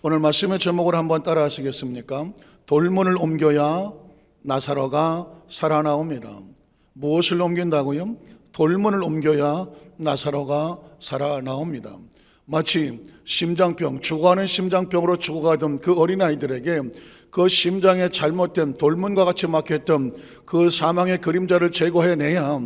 오늘 말씀의 제목을 한번 따라 하시겠습니까? 돌문을 옮겨야 나사로가 살아나옵니다. 무엇을 옮긴다고요? 돌문을 옮겨야 나사로가 살아나옵니다. 마치 심장병, 죽어가는 심장병으로 죽어가던 그 어린아이들에게 그 심장에 잘못된 돌문과 같이 막혔던 그 사망의 그림자를 제거해내야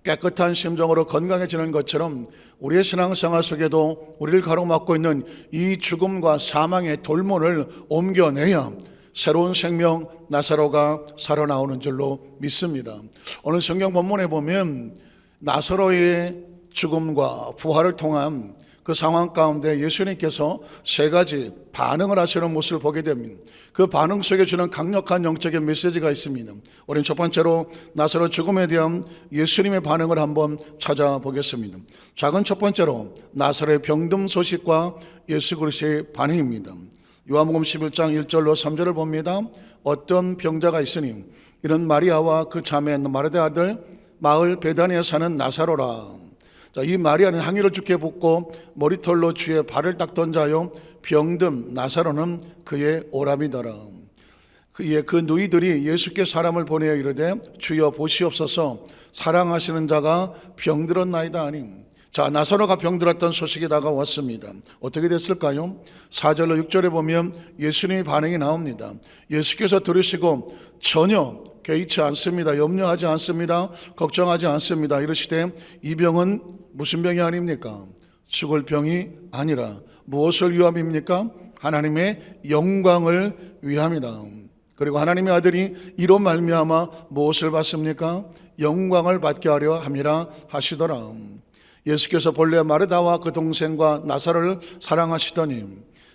깨끗한 심정으로 건강해지는 것처럼 우리의 신앙생활 속에도 우리를 가로막고 있는 이 죽음과 사망의 돌문을 옮겨내야 새로운 생명 나사로가 살아나오는 줄로 믿습니다. 오늘 성경 본문에 보면 나사로의 죽음과 부활을 통한 그 상황 가운데 예수님께서 세 가지 반응을 하시는 모습을 보게 됩니다. 그 반응 속에 주는 강력한 영적인 메시지가 있습니다. 우리는 첫 번째로 나사로 죽음에 대한 예수님의 반응을 한번 찾아보겠습니다. 작은 첫 번째로 나사로의 병든 소식과 예수 그리스도의 반응입니다. 요한복음 11장 1절로 3절을 봅니다. 어떤 병자가 있으니 이는 마리아와 그 자매 마르대 아들 마을 베다니에 사는 나사로라. 이 마리아는 향유를 주께 붓고 머리털로 주의 발을 닦던 자요 병든 나사로는 그의 오람이더라. 그 누이들이 예수께 사람을 보내어 이르되 주여 보시옵소서 사랑하시는 자가 병들었나이다 하니. 자, 나사로가 병들었던 소식이 다가왔습니다. 어떻게 됐을까요? 4절로 6절에 보면 예수님의 반응이 나옵니다. 예수께서 들으시고 전혀 개의치 않습니다. 염려하지 않습니다. 걱정하지 않습니다. 이르시되 이 병은 무슨 병이 아닙니까? 죽을 병이 아니라 무엇을 위함입니까? 하나님의 영광을 위함이다. 그리고 하나님의 아들이 이로 말미암아 무엇을 받습니까? 영광을 받게 하려 함이라 하시더라. 예수께서 본래 마르다와 그 동생과 나사로를 사랑하시더니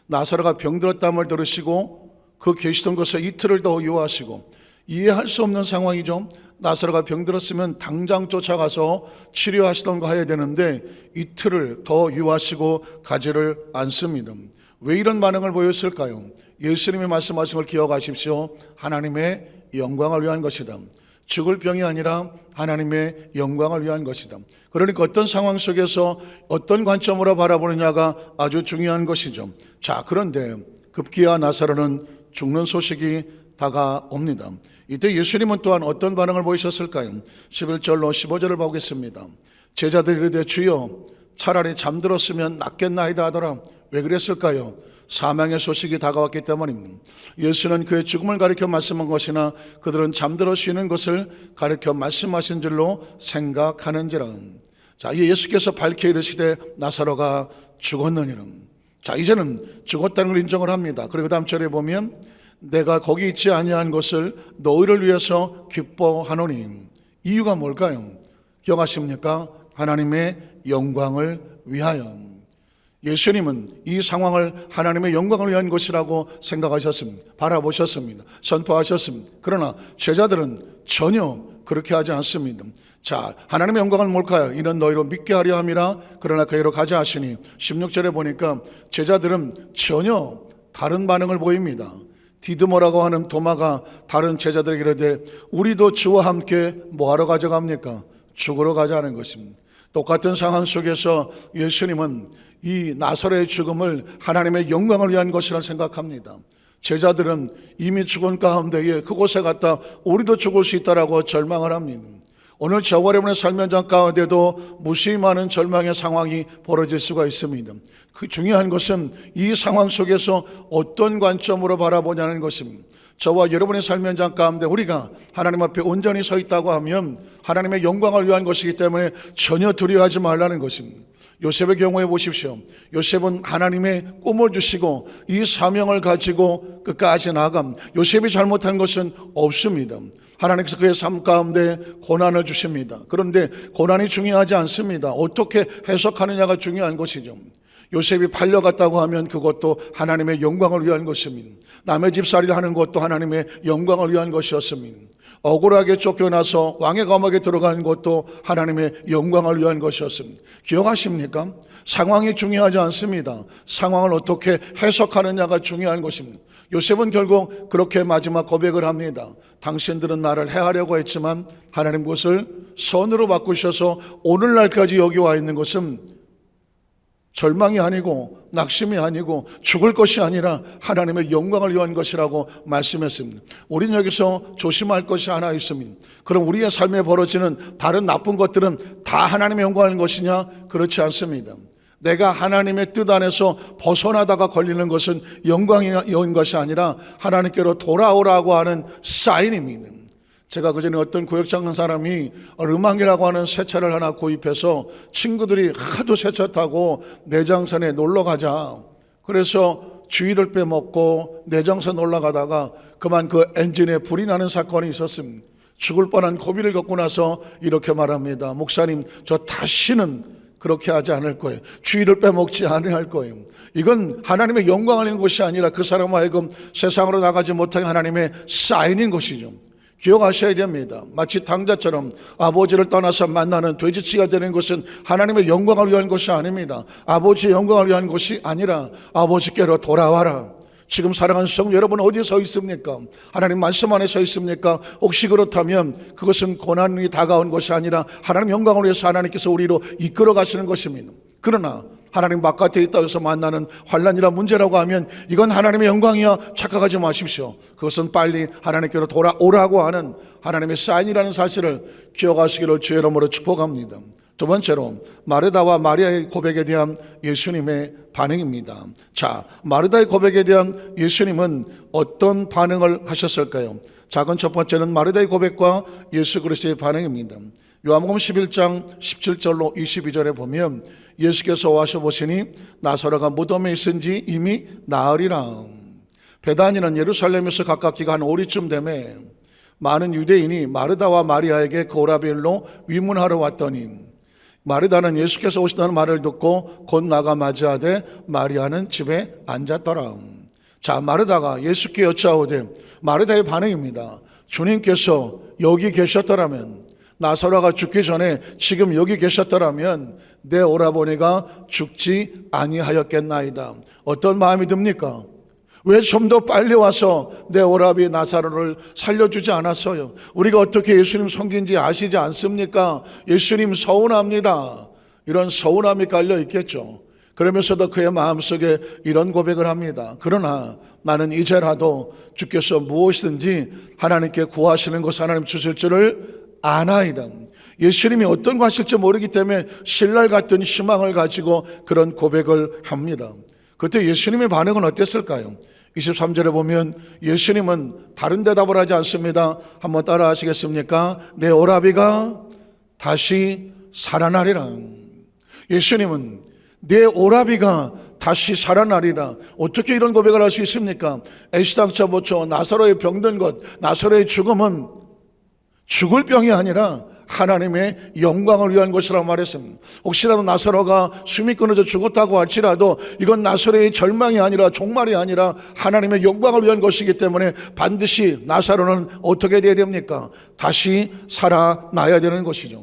나사로가 병들었다함을 들으시고 그 계시던 곳에 이틀을 더 유하시고, 이해할 수 없는 상황이죠. 나사로가 병들었으면 당장 쫓아가서 치료하시던 거 해야 되는데 이틀을 더 유하시고 가지를 않습니다. 왜 이런 반응을 보였을까요? 예수님이 말씀하신 걸 기억하십시오. 하나님의 영광을 위한 것이다. 죽을 병이 아니라 하나님의 영광을 위한 것이다. 그러니까 어떤 상황 속에서 어떤 관점으로 바라보느냐가 아주 중요한 것이죠. 자, 그런데 급기야 나사로는 죽는 소식이 다가옵니다. 이때 예수님은 또한 어떤 반응을 보이셨을까요? 11절로 15절을 보겠습니다. 제자들이 이르되 주여 차라리 잠들었으면 낫겠나이다 하더라. 왜 그랬을까요? 사망의 소식이 다가왔기 때문입니다. 예수는 그의 죽음을 가리켜 말씀한 것이나 그들은 잠들어 쉬는 것을 가리켜 말씀하신 줄로 생각하는지라. 자, 예수께서 밝히 이르시되 나사로가 죽었느니라. 자, 이제는 죽었다는 걸 인정을 합니다. 그리고 다음 절에 보면 내가 거기 있지 아니한 것을 너희를 위해서 기뻐하노니. 이유가 뭘까요? 기억하십니까? 하나님의 영광을 위하여. 예수님은 이 상황을 하나님의 영광을 위한 것이라고 생각하셨습니다. 바라보셨습니다. 선포하셨습니다. 그러나 제자들은 전혀 그렇게 하지 않습니다. 자, 하나님의 영광은 뭘까요? 이는 너희로 믿게 하려 함이라. 그러나 그이로 가자 하시니 16절에 보니까 제자들은 전혀 다른 반응을 보입니다. 디드모라고 하는 도마가 다른 제자들에게 이르되 우리도 주와 함께 뭐하러 가져갑니까? 죽으러 가자는 것입니다. 똑같은 상황 속에서 예수님은 이 나사로의 죽음을 하나님의 영광을 위한 것이라 생각합니다. 제자들은 이미 죽은 가운데에 그곳에 갔다 우리도 죽을 수 있다라고 절망을 합니다. 오늘 저와 여러분의 삶 현장 가운데도 무수히 많은 절망의 상황이 벌어질 수가 있습니다. 그 중요한 것은 이 상황 속에서 어떤 관점으로 바라보냐는 것입니다. 저와 여러분의 삶 현장 가운데 우리가 하나님 앞에 온전히 서 있다고 하면 하나님의 영광을 위한 것이기 때문에 전혀 두려워하지 말라는 것입니다. 요셉의 경우에 보십시오. 요셉은 하나님의 꿈을 주시고 이 사명을 가지고 끝까지 나아감. 요셉이 잘못한 것은 없습니다. 하나님께서 그의 삶 가운데 고난을 주십니다. 그런데 고난이 중요하지 않습니다. 어떻게 해석하느냐가 중요한 것이죠. 요셉이 팔려갔다고 하면 그것도 하나님의 영광을 위한 것입니다. 남의 집살이를 하는 것도 하나님의 영광을 위한 것이었습니다. 억울하게 쫓겨나서 왕의 감옥에 들어가는 것도 하나님의 영광을 위한 것이었습니다. 기억하십니까? 상황이 중요하지 않습니다. 상황을 어떻게 해석하느냐가 중요한 것입니다. 요셉은 결국 그렇게 마지막 고백을 합니다. 당신들은 나를 해하려고 했지만 하나님 그것을 선으로 바꾸셔서 오늘날까지 여기 와 있는 것은 절망이 아니고 낙심이 아니고 죽을 것이 아니라 하나님의 영광을 위한 것이라고 말씀했습니다. 우리는 여기서 조심할 것이 하나 있습니다. 그럼 우리의 삶에 벌어지는 다른 나쁜 것들은 다 하나님의 영광을 위한 것이냐? 그렇지 않습니다. 내가 하나님의 뜻 안에서 벗어나다가 걸리는 것은 영광인 것이 아니라 하나님께로 돌아오라고 하는 사인입니다. 제가 그전에 어떤 구역장 간 사람이 르망이라고 하는 새 차를 하나 구입해서 친구들이 하도 새 차 타고 내장산에 놀러 가자. 그래서 주의를 빼먹고 내장산 올라가다가 그만 그 엔진에 불이 나는 사건이 있었습니다. 죽을 뻔한 고비를 겪고 나서 이렇게 말합니다. 목사님, 저 다시는 그렇게 하지 않을 거예요. 주의를 빼먹지 않을 거예요. 이건 하나님의 영광을 위한 것이 아니라 그 사람 하여금 세상으로 나가지 못하게 하나님의 사인인 것이죠. 기억하셔야 됩니다. 마치 당자처럼 아버지를 떠나서 만나는 돼지치가 되는 것은 하나님의 영광을 위한 것이 아닙니다. 아버지의 영광을 위한 것이 아니라 아버지께로 돌아와라. 지금 사랑하는 성도 여러분, 어디에 서 있습니까? 하나님 말씀 안에 서 있습니까? 혹시 그렇다면 그것은 고난이 다가온 것이 아니라 하나님 영광을 위해서 하나님께서 우리로 이끌어 가시는 것입니다. 그러나 하나님 바깥에 있다 해서 만나는 환난이라 문제라고 하면 이건 하나님의 영광이야 착각하지 마십시오. 그것은 빨리 하나님께로 돌아오라고 하는 하나님의 사인이라는 사실을 기억하시기를 주의 이름으로 축복합니다. 두 번째로 마르다와 마리아의 고백에 대한 예수님의 반응입니다. 자, 마르다의 고백에 대한 예수님은 어떤 반응을 하셨을까요? 작은 첫 번째는 마르다의 고백과 예수 그리스도의 반응입니다. 요한복음 11장 17절로 22절에 보면 예수께서 와서 보시니 나사로가 무덤에 있은지 이미 나으리라. 베다니는 예루살렘에서 가깝기가 한 5리쯤 되매 많은 유대인이 마르다와 마리아에게 그 오라비엘로 위문하러 왔더니 마르다는 예수께서 오시다는 말을 듣고 곧 나가 맞이하되 마리아는 집에 앉았더라. 자, 마르다가 예수께 여짜오되 마르다의 반응입니다. 주님께서 여기 계셨더라면, 나사로가 죽기 전에 지금 여기 계셨더라면 내 오라버니가 죽지 아니하였겠나이다. 어떤 마음이 듭니까? 왜 좀 더 빨리 와서 내 오라비 나사로를 살려주지 않았어요? 우리가 어떻게 예수님 섬긴지 아시지 않습니까? 예수님 서운합니다. 이런 서운함이 깔려 있겠죠. 그러면서도 그의 마음속에 이런 고백을 합니다. 그러나 나는 이제라도 주께서 무엇이든지 하나님께 구하시는 것을 하나님 주실 줄을 아나이다. 예수님이 어떤 거 하실지 모르기 때문에 신랄 같은 희망을 가지고 그런 고백을 합니다. 그때 예수님의 반응은 어땠을까요? 23절에 보면 예수님은 다른 대답을 하지 않습니다. 한번 따라 하시겠습니까? 내 오라비가 다시 살아나리라. 예수님은 내 오라비가 다시 살아나리라. 어떻게 이런 고백을 할 수 있습니까? 애시당초부터 나사로의 병든 것, 나사로의 죽음은 죽을 병이 아니라 하나님의 영광을 위한 것이라고 말했습니다. 혹시라도 나사로가 숨이 끊어져 죽었다고 할지라도 이건 나사로의 절망이 아니라 종말이 아니라 하나님의 영광을 위한 것이기 때문에 반드시 나사로는 어떻게 돼야 됩니까? 다시 살아나야 되는 것이죠.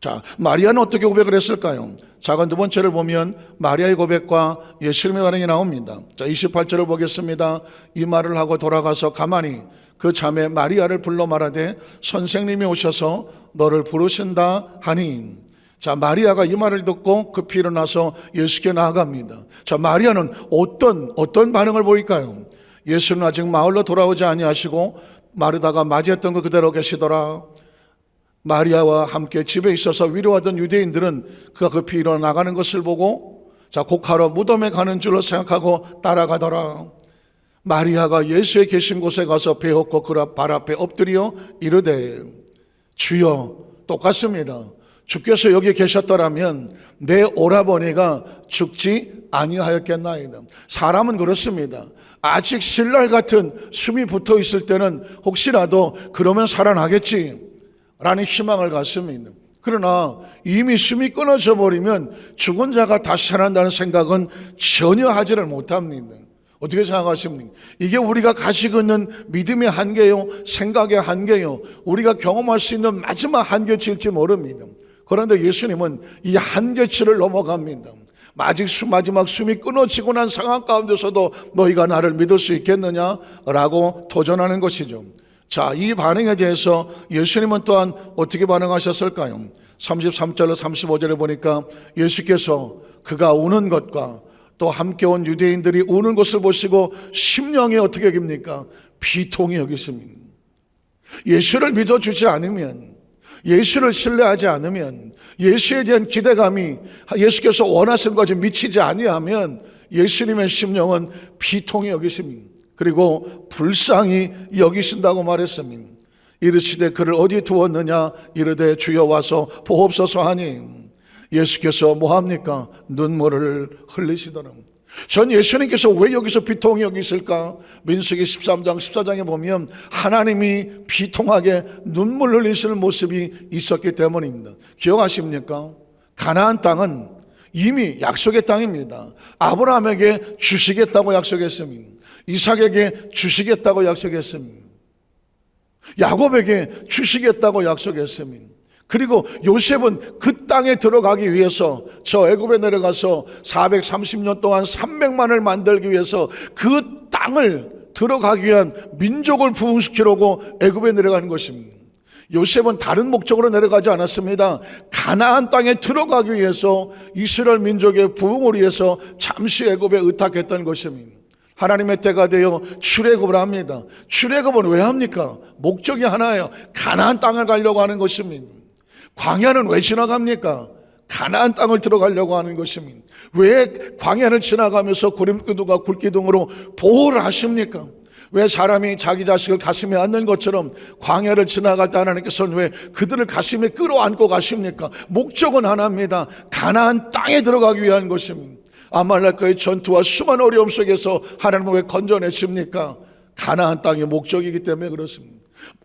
자, 마리아는 어떻게 고백을 했을까요? 작은 두 번째를 보면 마리아의 고백과 예수님의 반응이 나옵니다. 자, 28절을 보겠습니다. 이 말을 하고 돌아가서 가만히 그 자매 마리아를 불러 말하되 선생님이 오셔서 너를 부르신다 하니. 자, 마리아가 이 말을 듣고 급히 일어나서 예수께 나아갑니다. 자, 마리아는 어떤 반응을 보일까요? 예수는 아직 마을로 돌아오지 아니하시고 마르다가 맞이했던 것 그대로 계시더라. 마리아와 함께 집에 있어서 위로하던 유대인들은 그가 급히 일어나가는 것을 보고 자, 곡하러 무덤에 가는 줄로 생각하고 따라가더라. 마리아가 예수의 계신 곳에 가서 배웠고 그 발 앞에 엎드려 이르되 주여. 똑같습니다. 주께서 여기 계셨더라면 내 오라버니가 죽지 아니하였겠나이다. 사람은 그렇습니다. 아직 신랄 같은 숨이 붙어 있을 때는 혹시라도 그러면 살아나겠지 라는 희망을 갖습니다. 그러나 이미 숨이 끊어져 버리면 죽은 자가 다시 살아난다는 생각은 전혀 하지를 못합니다. 어떻게 생각하십니까? 이게 우리가 가지고 있는 믿음의 한계요, 생각의 한계요, 우리가 경험할 수 있는 마지막 한계치일지 모릅니다. 그런데 예수님은 이 한계치를 넘어갑니다. 마지막 숨이 끊어지고 난 상황 가운데서도 너희가 나를 믿을 수 있겠느냐라고 도전하는 것이죠. 자, 이 반응에 대해서 예수님은 또한 어떻게 반응하셨을까요? 33절로 35절에 보니까 예수께서 그가 우는 것과 또 함께 온 유대인들이 우는 것을 보시고 심령이 어떻게 여깁니까? 비통히 여기십니다. 예수를 믿어주지 않으면, 예수를 신뢰하지 않으면, 예수에 대한 기대감이 예수께서 원하시는 것에 미치지 아니하면 예수님의 심령은 비통히 여기십니다. 그리고 불쌍히 여기신다고 말했습니다. 이르시되 그를 어디 두었느냐? 이르되 주여 와서 보옵소서 하니 예수께서 뭐합니까? 눈물을 흘리시더라. 전 예수님께서 왜 여기서 비통히 여기실까? 민수기 13장 14장에 보면 하나님이 비통하게 눈물 흘리시는 모습이 있었기 때문입니다. 기억하십니까? 가나안 땅은 이미 약속의 땅입니다. 아브라함에게 주시겠다고 약속했습니다. 이삭에게 주시겠다고 약속했습니다. 야곱에게 주시겠다고 약속했습니다. 그리고 요셉은 그 땅에 들어가기 위해서 저 애굽에 내려가서 430년 동안 300만을 만들기 위해서 그 땅을 들어가기 위한 민족을 부흥시키려고 애굽에 내려가는 것입니다. 요셉은 다른 목적으로 내려가지 않았습니다. 가나안 땅에 들어가기 위해서 이스라엘 민족의 부흥을 위해서 잠시 애굽에 의탁했던 것입니다. 하나님의 때가 되어 출애굽을 합니다. 출애굽은 왜 합니까? 목적이 하나예요. 가나안 땅을 가려고 하는 것입니다. 광야는 왜 지나갑니까? 가나안 땅을 들어가려고 하는 것입니다. 왜 광야를 지나가면서 구름기둥과 굴기둥으로 보호를 하십니까? 왜 사람이 자기 자식을 가슴에 안는 것처럼 광야를 지나갈 때 하나님께서는 왜 그들을 가슴에 끌어안고 가십니까? 목적은 하나입니다. 가나안 땅에 들어가기 위한 것입니다. 아말렉과의 전투와 수많은 어려움 속에서 하나님은 왜 건져내십니까? 가나안 땅의 목적이기 때문에 그렇습니다.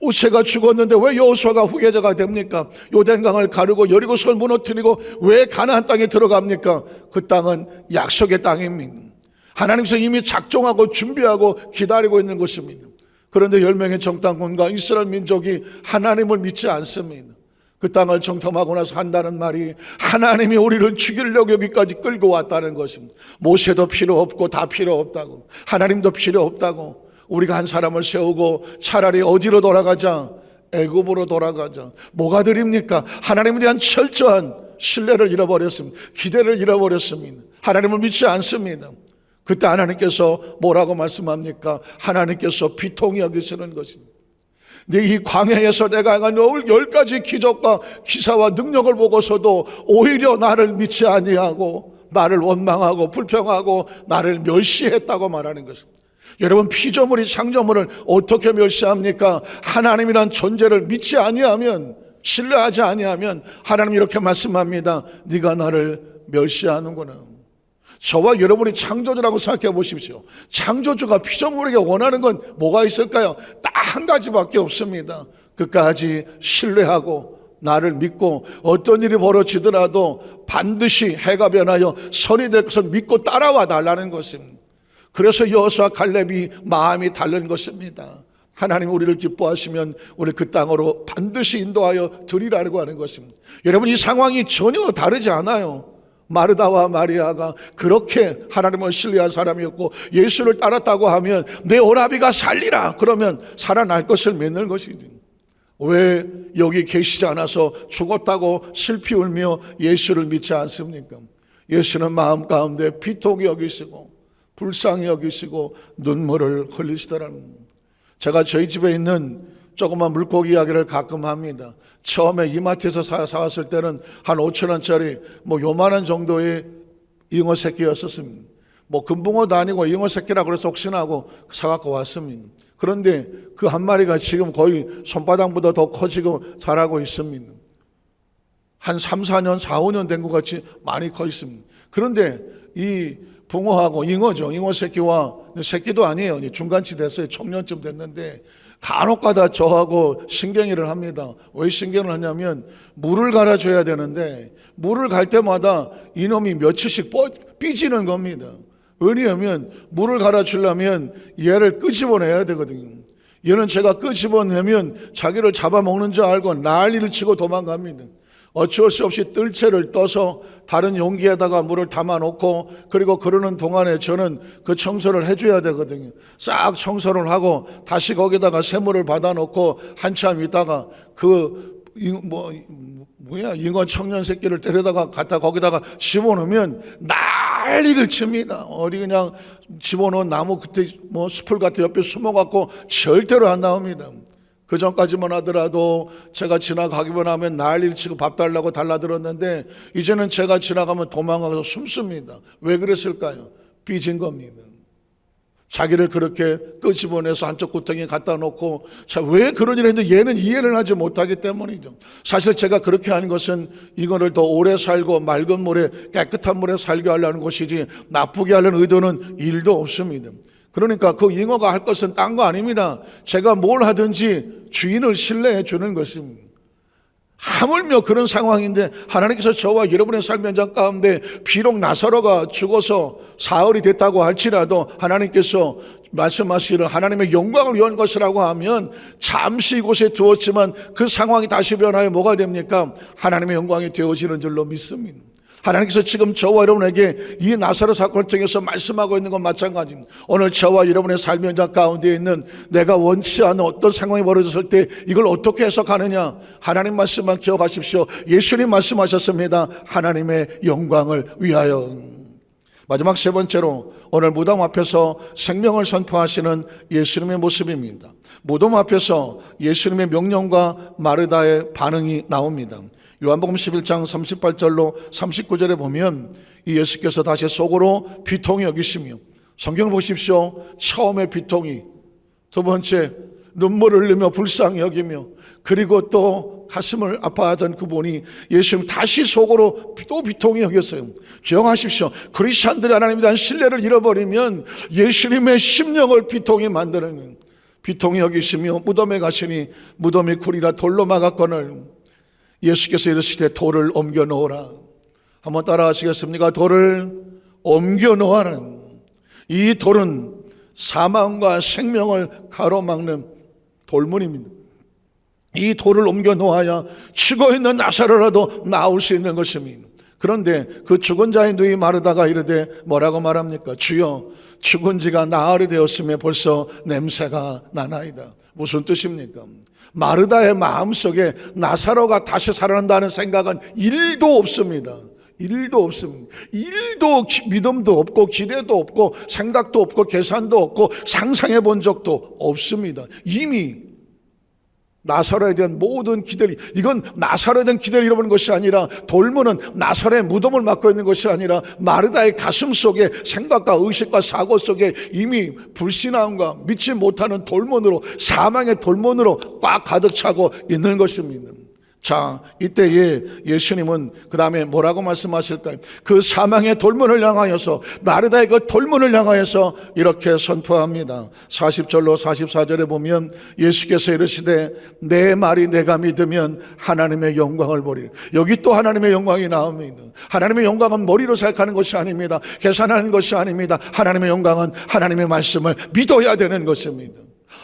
모세가 죽었는데 왜 여호수아가 후계자가 됩니까? 요단강을 가르고 여리고성을 무너뜨리고 왜 가나안 땅에 들어갑니까? 그 땅은 약속의 땅입니다. 하나님께서 이미 작정하고 준비하고 기다리고 있는 것입니다. 그런데 10명의 정탐꾼과 이스라엘 민족이 하나님을 믿지 않습니다. 그 땅을 정탐하고 나서 한다는 말이 하나님이 우리를 죽이려고 여기까지 끌고 왔다는 것입니다. 모세도 필요 없고 다 필요 없다고, 하나님도 필요 없다고, 우리가 한 사람을 세우고 차라리 어디로 돌아가자? 애굽으로 돌아가자. 뭐가 드립니까? 하나님에 대한 철저한 신뢰를 잃어버렸습니다. 기대를 잃어버렸습니다. 하나님을 믿지 않습니다. 그때 하나님께서 뭐라고 말씀합니까? 하나님께서 비통히 여기시는 것입니다. 근데 이 광야에서 내가 행한 10가지 기적과 기사와 능력을 보고서도 오히려 나를 믿지 아니하고 나를 원망하고 불평하고 나를 멸시했다고 말하는 것입니다. 여러분, 피조물이 창조물을 어떻게 멸시합니까? 하나님이란 존재를 믿지 아니하면, 신뢰하지 아니하면 하나님 이렇게 말씀합니다. 네가 나를 멸시하는구나. 저와 여러분이 창조주라고 생각해 보십시오. 창조주가 피조물에게 원하는 건 뭐가 있을까요? 딱 한 가지밖에 없습니다. 끝까지 신뢰하고 나를 믿고 어떤 일이 벌어지더라도 반드시 해가 변하여 선이 될 것을 믿고 따라와 달라는 것입니다. 그래서 여호수아 갈렙이 마음이 다른 것입니다. 하나님 우리를 기뻐하시면 우리 그 땅으로 반드시 인도하여 드리라고 하는 것입니다. 여러분, 이 상황이 전혀 다르지 않아요. 마르다와 마리아가 그렇게 하나님을 신뢰한 사람이었고 예수를 따랐다고 하면 내 오라비가 살리라 그러면 살아날 것을 믿는 것이지. 왜 여기 계시지 않아서 죽었다고 슬피 울며 예수를 믿지 않습니까? 예수는 마음 가운데 비통히 여기시고 불쌍히 여기시고 눈물을 흘리시더라는 겁니다. 제가 저희 집에 있는 조그만 물고기 이야기를 가끔 합니다. 처음에 이마트에서 사왔을 때는 한 5,000원짜리 요만한 정도의 잉어 새끼였었습니다. 금붕어도 아니고 잉어 새끼라 그래서 혹시나 하고 사갖고 왔습니다. 그런데 그 한 마리가 지금 거의 손바닥보다 더 커지고 자라고 있습니다. 한 3, 4년, 4, 5년 된 것 같이 많이 커 있습니다. 그런데 이 붕어하고 잉어죠. 잉어 새끼와 새끼도 아니에요. 중간치 됐어요. 청년쯤 됐는데 간혹가다 저하고 신경질을 합니다. 왜 신경을 하냐면 물을 갈아줘야 되는데 물을 갈 때마다 이놈이 며칠씩 삐지는 겁니다. 왜냐하면 물을 갈아주려면 얘를 끄집어내야 되거든요. 얘는 제가 끄집어내면 자기를 잡아먹는 줄 알고 난리를 치고 도망갑니다. 어쩔 수 없이 뜰채를 떠서 다른 용기에다가 물을 담아놓고, 그리고 그러는 동안에 저는 그 청소를 해줘야 되거든요. 싹 청소를 하고 다시 거기다가 새물을 받아놓고 한참 있다가 잉어 청년 새끼를 데려다가 갖다 거기다가 집어넣으면 난리를 칩니다. 어디 그냥 집어넣은 나무 그때 숲을 같은 옆에 숨어갖고 절대로 안 나옵니다. 그 전까지만 하더라도 제가 지나가기만 하면 난리를 치고 밥 달라고 달라들었는데, 이제는 제가 지나가면 도망가서 숨습니다. 왜 그랬을까요? 삐진 겁니다. 자기를 그렇게 끄집어내서 한쪽 구덩이에 갖다 놓고, 자, 왜 그런 일을 했는데 얘는 이해를 하지 못하기 때문이죠. 사실 제가 그렇게 하는 것은 이거를 더 오래 살고 맑은 물에, 깨끗한 물에 살게 하려는 것이지 나쁘게 하려는 의도는 일도 없습니다. 그러니까 그 잉어가 할 것은 딴 거 아닙니다. 제가 뭘 하든지 주인을 신뢰해 주는 것입니다. 하물며 그런 상황인데 하나님께서 저와 여러분의 삶 현장 가운데 비록 나사로가 죽어서 사흘이 됐다고 할지라도 하나님께서 말씀하시기를 하나님의 영광을 위한 것이라고 하면 잠시 이곳에 두었지만 그 상황이 다시 변하여 뭐가 됩니까? 하나님의 영광이 되어지는 줄로 믿습니다. 하나님께서 지금 저와 여러분에게 이 나사로 사건을 통해서 말씀하고 있는 건 마찬가지입니다. 오늘 저와 여러분의 삶 현장 가운데 있는 내가 원치 않은 어떤 상황이 벌어졌을 때 이걸 어떻게 해석하느냐? 하나님 말씀만 기억하십시오. 예수님 말씀하셨습니다. 하나님의 영광을 위하여. 마지막 세 번째로 오늘 무덤 앞에서 생명을 선포하시는 예수님의 모습입니다. 무덤 앞에서 예수님의 명령과 마르다의 반응이 나옵니다. 요한복음 11장 38절로 39절에 보면 이 예수께서 다시 속으로 비통히 여기시며, 성경을 보십시오. 처음에 비통히, 두 번째 눈물을 흘리며 불쌍히 여기며, 그리고 또 가슴을 아파하던 그분이 예수님 다시 속으로 또 비통히 여겼어요. 기억하십시오. 크리스찬들이 하나님에 대한 신뢰를 잃어버리면 예수님의 심령을 비통히 만드는, 비통히 여기시며 무덤에 가시니 무덤이 굴이라 돌로 막았거늘 예수께서 이르시되 돌을 옮겨 놓으라. 한번 따라 하시겠습니까? 돌을 옮겨 놓으라. 이 돌은 사망과 생명을 가로막는 돌문입니다. 이 돌을 옮겨 놓아야 죽어있는 나사로라도 나올 수 있는 것입니다. 그런데 그 죽은 자의 누이 마르다가 이르되 뭐라고 말합니까? 주여, 죽은 지가 나흘이 되었으며 벌써 냄새가 나나이다. 무슨 뜻입니까? 마르다의 마음속에 나사로가 다시 살아난다는 생각은 1도 없습니다. 1도 없습니다. 1도 믿음도 없고 기대도 없고 생각도 없고 계산도 없고 상상해 본 적도 없습니다. 이미 나사로에 대한 모든 기대를, 이건 나사로에 대한 기대를 잃어버린 것이 아니라, 돌문은 나사로의 무덤을 막고 있는 것이 아니라 마르다의 가슴 속에 생각과 의식과 사고 속에 이미 불신앙과 믿지 못하는 돌문으로, 사망의 돌문으로 꽉 가득 차고 있는 것입니다. 자, 이때에 예수님은 그 다음에 뭐라고 말씀하실까요? 그 사망의 돌문을 향하여서, 마르다의 그 돌문을 향하여서 이렇게 선포합니다. 40절로 44절에 보면 예수께서 이르시되 내 말이 내가 믿으면 하나님의 영광을 보리라. 여기 또 하나님의 영광이 나옵니다. 하나님의 영광은 머리로 생각하는 것이 아닙니다. 계산하는 것이 아닙니다. 하나님의 영광은 하나님의 말씀을 믿어야 되는 것입니다.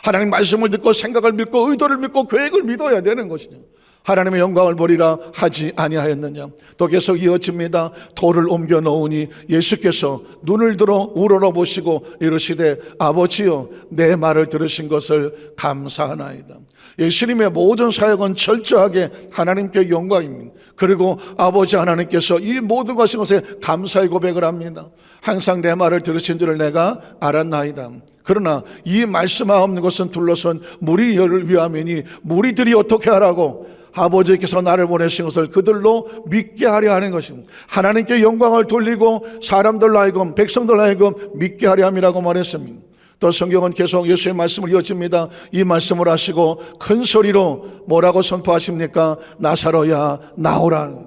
하나님 말씀을 듣고 생각을 믿고 의도를 믿고 계획을 믿어야 되는 것이죠. 하나님의 영광을 보리라 하지 아니하였느냐. 또 계속 이어집니다. 돌을 옮겨 놓으니 예수께서 눈을 들어 우러러보시고 이르시되 아버지여, 내 말을 들으신 것을 감사하나이다. 예수님의 모든 사역은 철저하게 하나님께 영광입니다. 그리고 아버지 하나님께서 이 모든 것에 감사의 고백을 합니다. 항상 내 말을 들으신 줄을 내가 알았나이다. 그러나 이 말씀하옵는 것은 둘러선 무리를 위함이니 무리들이 어떻게 하라고? 아버지께서 나를 보내신 것을 그들로 믿게 하려 하는 것입니다. 하나님께 영광을 돌리고 사람들로 하여금, 백성들로 하여금 믿게 하려 함이라고 말했습니다. 또 성경은 계속 예수의 말씀을 이어집니다. 이 말씀을 하시고 큰 소리로 뭐라고 선포하십니까? 나사로야 나오라.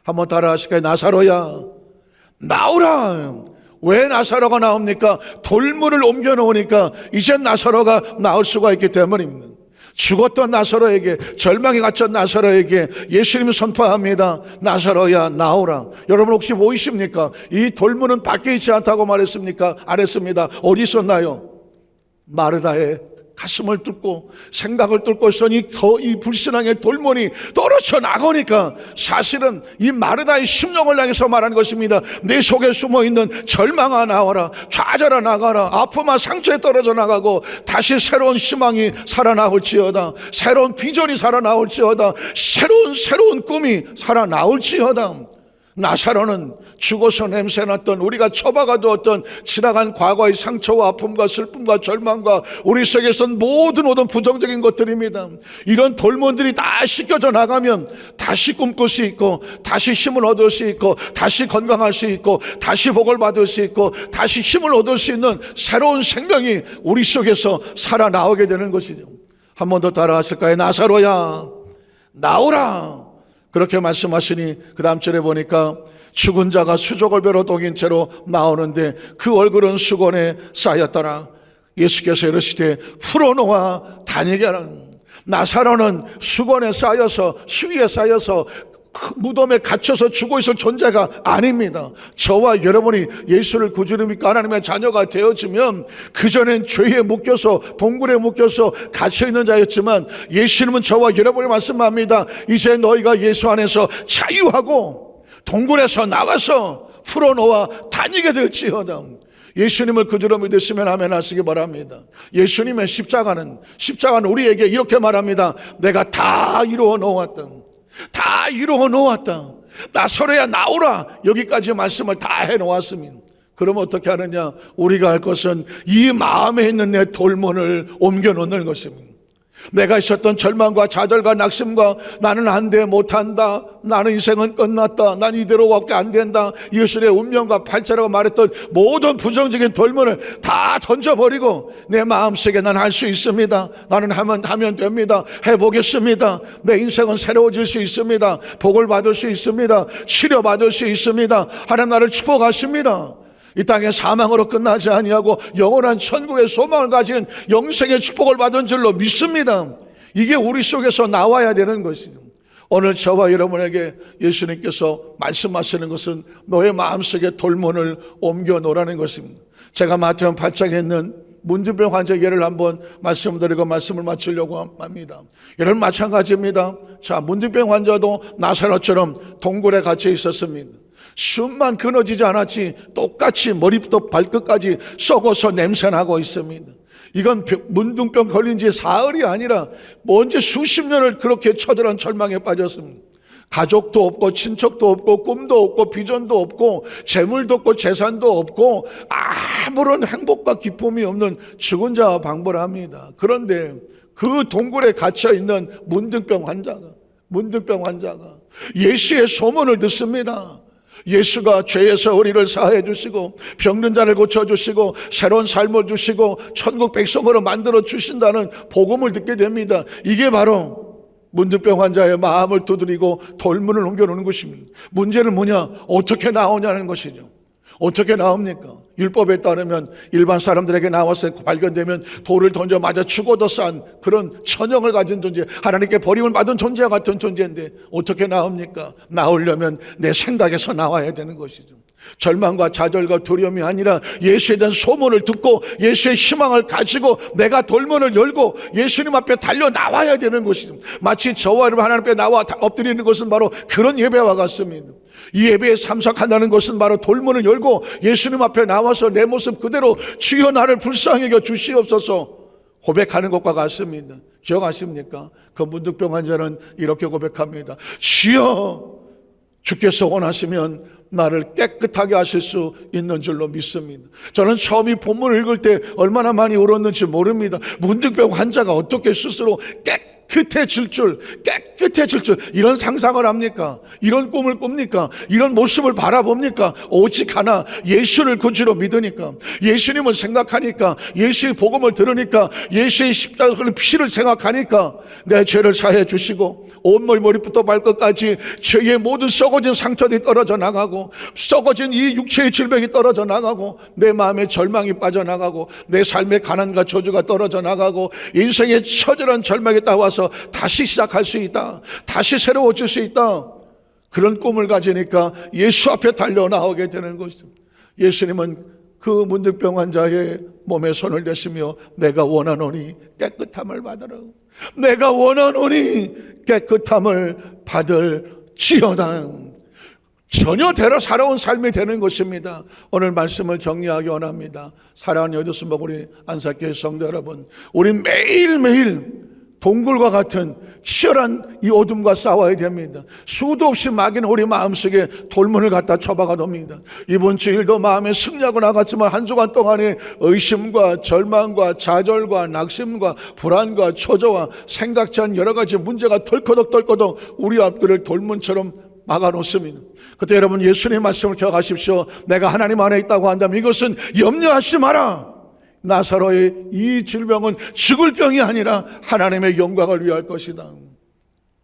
한번 따라 하실까요? 나사로야 나오라. 왜 나사로가 나옵니까? 돌문을 옮겨 놓으니까 이제 나사로가 나올 수가 있기 때문입니다. 죽었던 나사로에게, 절망에 갇힌 나사로에게 예수님이 선포합니다. 나사로야 나오라. 여러분 혹시 보이십니까? 이 돌문은 밖에 있지 않다고 말했습니까? 안 했습니다. 어디 있었나요? 마르다의 가슴을 뚫고 생각을 뚫고서니 이 불신앙의 돌문이 떨어져 나가니까 사실은 이 마르다의 심령을 향해서 말하는 것입니다. 내 속에 숨어있는 절망아 나와라, 좌절아 나가라, 아픔아 상처에 떨어져 나가고 다시 새로운 희망이 살아나올지어다, 새로운 비전이 살아나올지어다, 새로운 꿈이 살아나올지어다. 나사로는 죽어서 냄새났던, 우리가 처박아두었던 지나간 과거의 상처와 아픔과 슬픔과 절망과 우리 속에선 모든 부정적인 것들입니다. 이런 돌문들이 다 씻겨져 나가면 다시 꿈꿀 수 있고, 다시 힘을 얻을 수 있고, 다시 건강할 수 있고, 다시 복을 받을 수 있고, 다시 힘을 얻을 수 있는 새로운 생명이 우리 속에서 살아나오게 되는 것이죠. 한 번 더 따라하실까요? 나사로야 나오라, 그렇게 말씀하시니 그 다음 절에 보니까 죽은 자가 수족을 베러 독인 채로 나오는데 그 얼굴은 수건에 쌓였더라. 예수께서 이르시되 풀어놓아 다니게 하라. 나사로는 수건에 쌓여서, 수위에 쌓여서 무덤에 갇혀서 죽어 있을 존재가 아닙니다. 저와 여러분이 예수를 구주로 믿고 하나님의 자녀가 되어지면 그전엔 죄에 묶여서, 동굴에 묶여서 갇혀있는 자였지만 예수님은 저와 여러분이 말씀합니다. 이제 너희가 예수 안에서 자유하고 동굴에서 나와서 풀어놓아 다니게 될지어다. 예수님을 구주로 믿으시면 아멘 하시기 바랍니다. 예수님의 십자가는 우리에게 이렇게 말합니다. 내가 다 이루어 놓았다, 다 이루어 놓았다, 나사로야 나오라, 여기까지 말씀을 다 해놓았습니다. 그러면 어떻게 하느냐? 우리가 할 것은 이 마음에 있는 내 돌문을 옮겨놓는 것입니다. 내가 있었던 절망과 좌절과 낙심과 나는 안 돼, 못한다, 나는 인생은 끝났다, 난 이대로밖에 안 된다, 이것이 내 운명과 팔자라고 말했던 모든 부정적인 돌문을 다 던져버리고 내 마음속에 난 할 수 있습니다, 나는 하면 됩니다, 해보겠습니다, 내 인생은 새로워질 수 있습니다, 복을 받을 수 있습니다, 치료받을 수 있습니다, 하나님 나를 축복하십니다. 이 땅의 사망으로 끝나지 아니하고 영원한 천국의 소망을 가진 영생의 축복을 받은 줄로 믿습니다. 이게 우리 속에서 나와야 되는 것이죠. 오늘 저와 여러분에게 예수님께서 말씀하시는 것은 너의 마음속에 돌문을 옮겨 놓으라는 것입니다. 제가 마태복음 8장에 있는 문둥병 환자 예를 한번 말씀드리고 말씀을 마치려고 합니다. 여러분 마찬가지입니다. 자, 문둥병 환자도 나사로처럼 동굴에 갇혀 있었습니다. 숨만 끊어지지 않았지 똑같이 머리부터 발끝까지 썩어서 냄새나고 있습니다. 이건 문둥병 걸린 지 사흘이 아니라 먼지 수십 년을 그렇게 처절한 절망에 빠졌습니다. 가족도 없고 친척도 없고 꿈도 없고 비전도 없고 재물도 없고 재산도 없고 아무런 행복과 기쁨이 없는 죽은 자와 방보를 합니다. 그런데 그 동굴에 갇혀있는 문둥병 환자가 예수의 소문을 듣습니다. 예수가 죄에서 우리를 사하여 주시고 병든 자를 고쳐주시고 새로운 삶을 주시고 천국 백성으로 만들어 주신다는 복음을 듣게 됩니다. 이게 바로 문둥병 환자의 마음을 두드리고 돌문을 옮겨놓는 것입니다. 문제는 뭐냐? 어떻게 나오냐는 것이죠. 어떻게 나옵니까? 율법에 따르면 일반 사람들에게 나와서 발견되면 돌을 던져 맞아 죽어도 싼 그런 천형을 가진 존재, 하나님께 버림을 받은 존재와 같은 존재인데 어떻게 나옵니까? 나오려면 내 생각에서 나와야 되는 것이죠. 절망과 좌절과 두려움이 아니라 예수에 대한 소문을 듣고 예수의 희망을 가지고 내가 돌문을 열고 예수님 앞에 달려 나와야 되는 것이죠. 마치 저와 여러분 하나님 앞에 나와 엎드리는 것은 바로 그런 예배와 같습니다. 이 예배에 참석한다는 것은 바로 돌문을 열고 예수님 앞에 나와서 내 모습 그대로 주여 나를 불쌍히 여겨 주시옵소서 고백하는 것과 같습니다. 기억하십니까? 그 문둥병 환자는 이렇게 고백합니다. 주여, 주께서 원하시면 나를 깨끗하게 하실 수 있는 줄로 믿습니다. 저는 처음 이 본문을 읽을 때 얼마나 많이 울었는지 모릅니다. 문둥병 환자가 어떻게 스스로 깨끗해질 줄 이런 상상을 합니까? 이런 꿈을 꿉니까? 이런 모습을 바라봅니까? 오직 하나, 예수를 구주로 믿으니까, 예수님을 생각하니까, 예수의 복음을 들으니까, 예수의 십자가 흘린 피를 생각하니까 내 죄를 사해 주시고 온몸 머리부터 발끝까지 죄의 모든 썩어진 상처들이 떨어져 나가고 썩어진 이 육체의 질병이 떨어져 나가고 내 마음의 절망이 빠져나가고 내 삶의 가난과 저주가 떨어져 나가고 인생의 처절한 절망이 따와서 다시 시작할 수 있다, 다시 새로워질 수 있다, 그런 꿈을 가지니까 예수 앞에 달려 나오게 되는 것입니다. 예수님은 그 문득병 환자의 몸에 손을 대시며 내가 원하노니 깨끗함을 받으라. 내가 원하노니 깨끗함을 받을지어다. 전혀 대로 살아온 삶이 되는 것입니다. 오늘 말씀을 정리하기 원합니다. 사랑하는 여두순복 우리 안삭교회 성도 여러분, 우리 매일매일 동굴과 같은 치열한 이 어둠과 싸워야 됩니다. 수도 없이 마귀는 우리 마음속에 돌문을 갖다 쳐박아 놉니다. 이번 주일도 마음에 승리하고 나갔지만 한 주간 동안에 의심과 절망과 좌절과 낙심과 불안과 초조와 생각지 않은 여러 가지 문제가 덜커덕 우리 앞길을 돌문처럼 막아놓습니다. 그때 여러분 예수님의 말씀을 기억하십시오. 내가 하나님 안에 있다고 한다면 이것은 염려하지 마라. 나사로의 이 질병은 죽을 병이 아니라 하나님의 영광을 위할 것이다.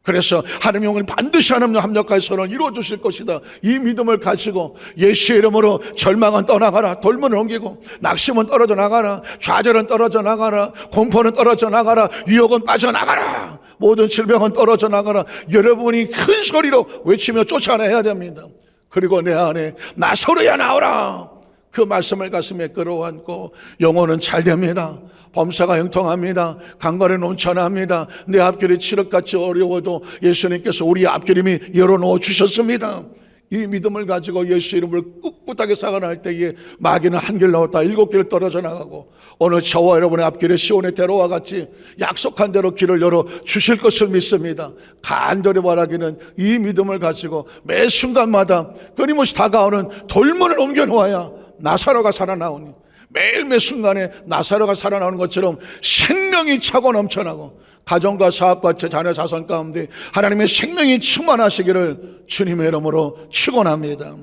그래서 하나님의 영광을 반드시 하나님과 합력할 선을 이루어 주실 것이다. 이 믿음을 가지고 예수의 이름으로 절망은 떠나가라. 돌문을 옮기고 낙심은 떨어져 나가라. 좌절은 떨어져 나가라. 공포는 떨어져 나가라. 유혹은 빠져나가라. 모든 질병은 떨어져 나가라. 여러분이 큰 소리로 외치며 쫓아내야 됩니다. 그리고 내 안에 나사로야 나오라. 그 말씀을 가슴에 끌어안고 영혼은 잘 됩니다. 범사가 형통합니다. 강건에 넘쳐납니다. 내 앞길이 칠흑같이 어려워도 예수님께서 우리 앞길임이 열어놓아 주셨습니다. 이 믿음을 가지고 예수 이름을 꿋꿋하게 살아갈 때에 마귀는 한 길 나왔다 7길 떨어져 나가고 오늘 저와 여러분의 앞길에 시온의 대로와 같이 약속한 대로 길을 열어 주실 것을 믿습니다. 간절히 바라기는 이 믿음을 가지고 매 순간마다 끊임없이 다가오는 돌문을 옮겨놓아야 나사로가 살아나오니 매일 순간에 나사로가 살아나오는 것처럼 생명이 차고 넘쳐나고 가정과 사업과 자녀 자손 가운데 하나님의 생명이 충만하시기를 주님의 이름으로 축원합니다.